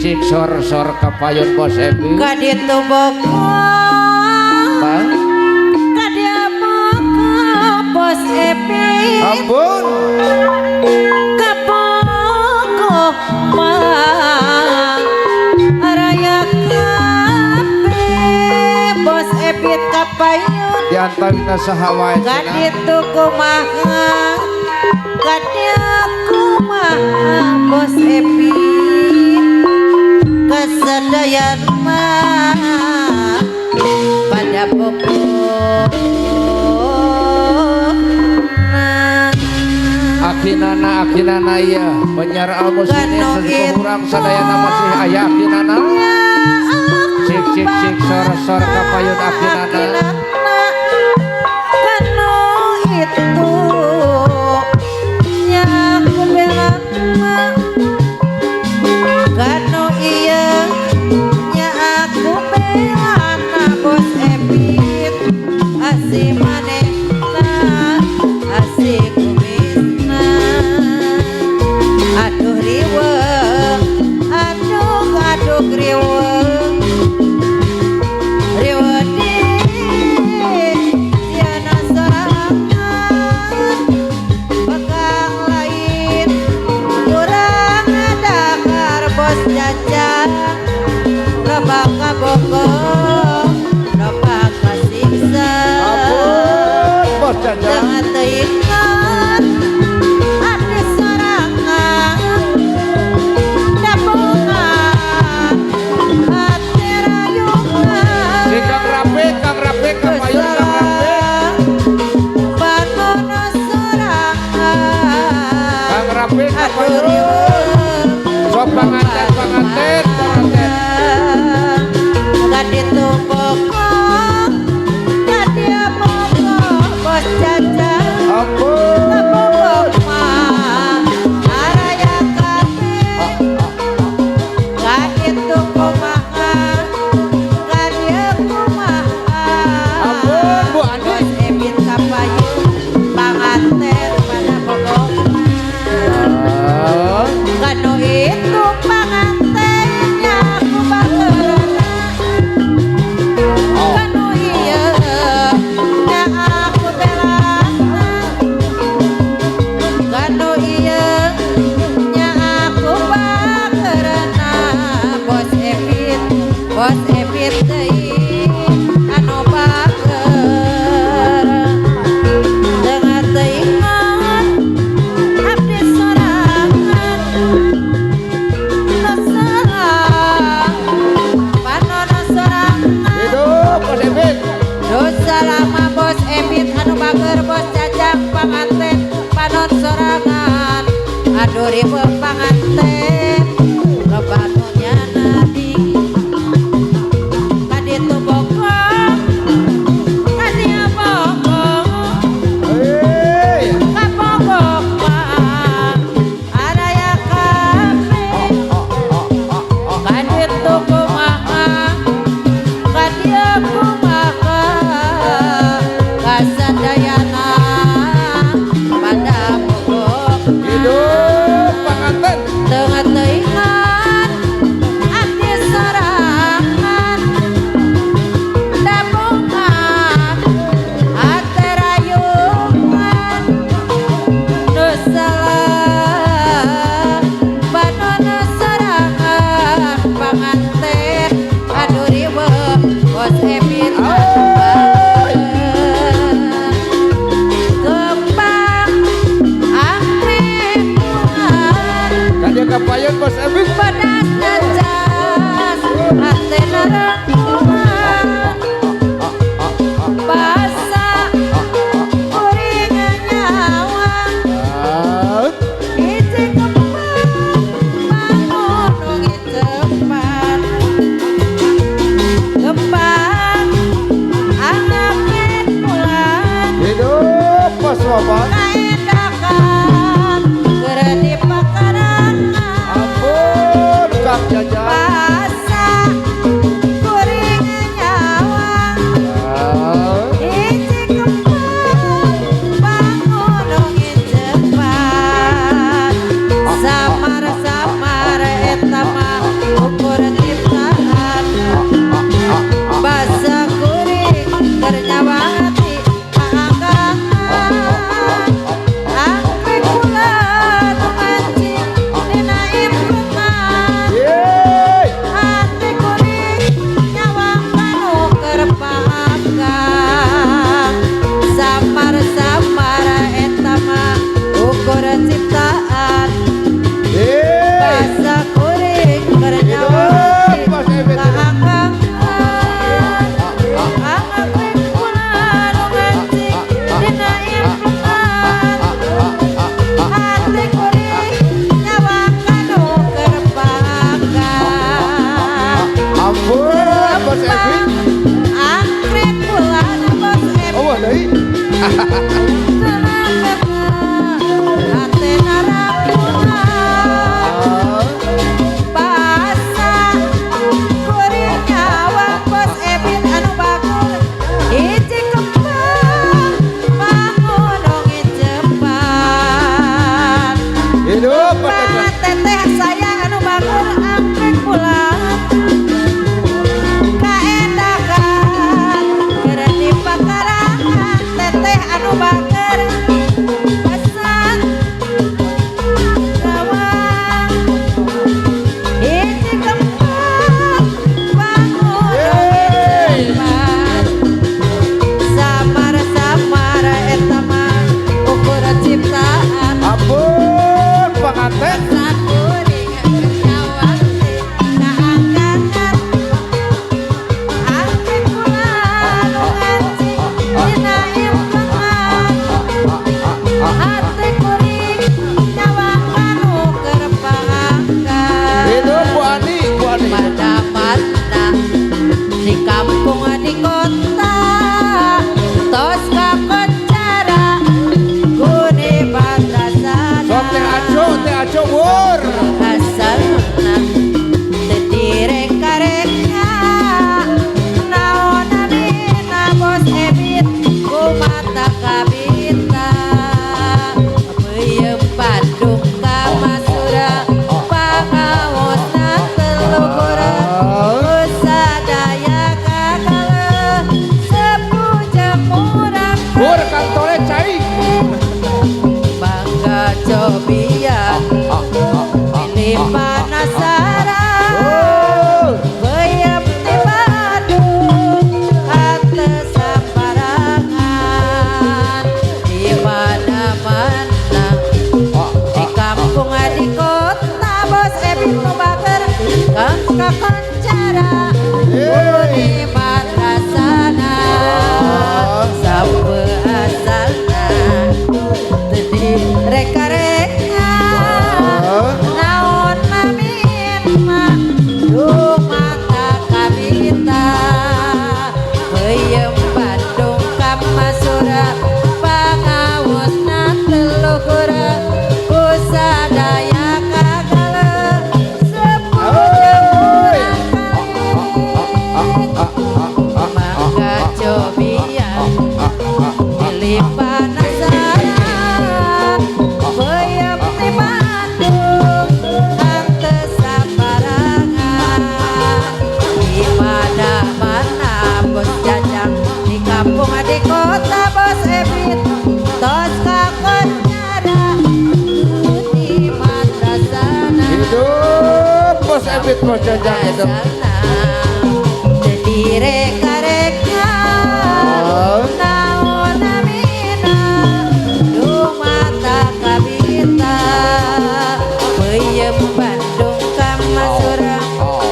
Cik sor kapayun bos Ebi kaditu boko bang kadia boko bos Ebi ampun kapoko mang araya kape bos Ebi kapayun diantawina sahawae kaditu kumaha kadia kumaha bos Ebi kesadayan mah pada pokok akinana ya penyiar al-muslimin kurang sadayana masih ayah akinana cik sor kapayun akinana kanu itu nyaku belan kanu iya nya aku belana bos Epit asih manehna asih kumisna aduh riweuh aduh riweuh riweuh di tiana sorangan pegang lain kurang dakar bos jajang loba kaboko loba kasiksa bos jajang dengan teingat ati sorangan dapungan ati rayungan si kang rapi kapayun kang rapi banono sorangan kang rapi aduh kapayun riweuh sok panganten kaditu boko kadia boko bos jajang ampun kapok mah araya kape kaditu kumaha kadia kumaha ampun Bu Andi bos Ebit kapayun panganten pada pokok kanu itu pangantennya aku bageurana kanu ieu nya aku belana kanu ieu nya aku bageurana bos Epit deui anu bager dengan teingat abdi sorangan panono sorangan hidup bos Ebit dosa lama bos Epit anu bager bos jajang panganten panon sorangan aduh riweuh panganten loba anu nyanadi kaditu boko kadia boko hei kapogok mah araya kape kaditu kumaha kadia kumaha kasadayana pada pokok hidup panganten tengah teingat abdi sorangan dabungan ate rayungan nusalah panono sorangan panganten aduh riweuh bos Epit kembang angkringan kadia kapayun bos Ebit pedas necas ate narengkuhan basa uringan nyawa hiji kembang bangun ngicepan kembang anaknya pulang hidup bos Wawan kaedakan keur dipakan anu bager pasan gawang hiji kembang bangun samar-samar eta mah ukur ciptaan Ampun pengantin. sakuring nyawang kaangkatan angke kula nu ngancing dina impengan hati kuring nyawang anu keur paangkat Hidup Bu Ani, Bu Ani. mana-mana di kampung di kota tos kakoncara gune batasan Sok teh aco bur. asalna direka-reka naonanina bos ebit kumata kabita peuyeum Bandung ka Masura pangawosna teluhureun sadaya kagaleun sepuh jemurang Bur kantole cai. bangga cobian pilih panasaran peuyeum di Bandung hate samparangan di mana-mana di kampung di kota bos ebit nu bager kang kakoncara di madrasana sampe asalna tadi reka-reka naon mamin mah dumata kabita peuyeum Bandung ka Masura pangawosna teluhureun ku sadaya kagaleun sepuh jemurang mangga cobian pilih panasaran peuyeum di Bandung hante sabarangan di mana-mana bos jajang di kampung di kota bos ebit tos kakoncara di madrasana Hidup Bos Ebit Bos Jajang hidup. jadi reka-reka naonamina dumata kabita peuyeum Bandung ka Masura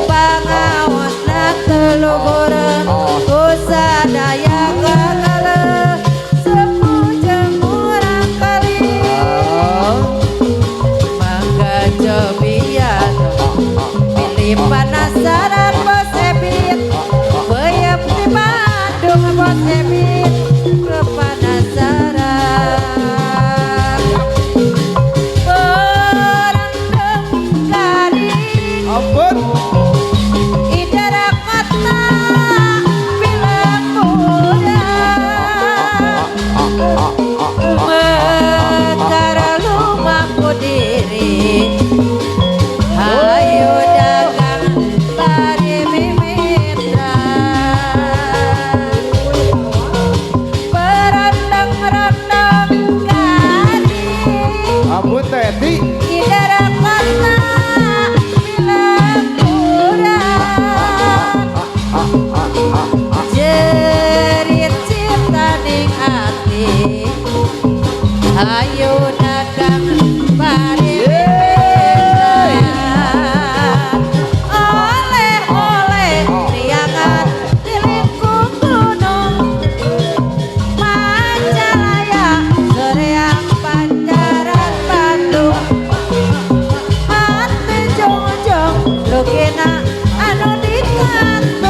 pangawosna teluhureun ku sadaya kagaleun sepuh jemurang kali mangga cobian pilih panasaran bos ebit peuyeum di Bandung bos ebit kepanasaran berandeng gading Ampun. idara kota bilang muda mekara lumaku diri hayu dagang bari mimitra berondong-rondong gading Ampun Teti. idara kota bilang kurang jerit cinta ning ati ayo dagang bari mimpiran oleh-oleh riangan di lingkung gunung Majalaya Soreang Panjaran Bandung hati jong-jong lukina anu dikantung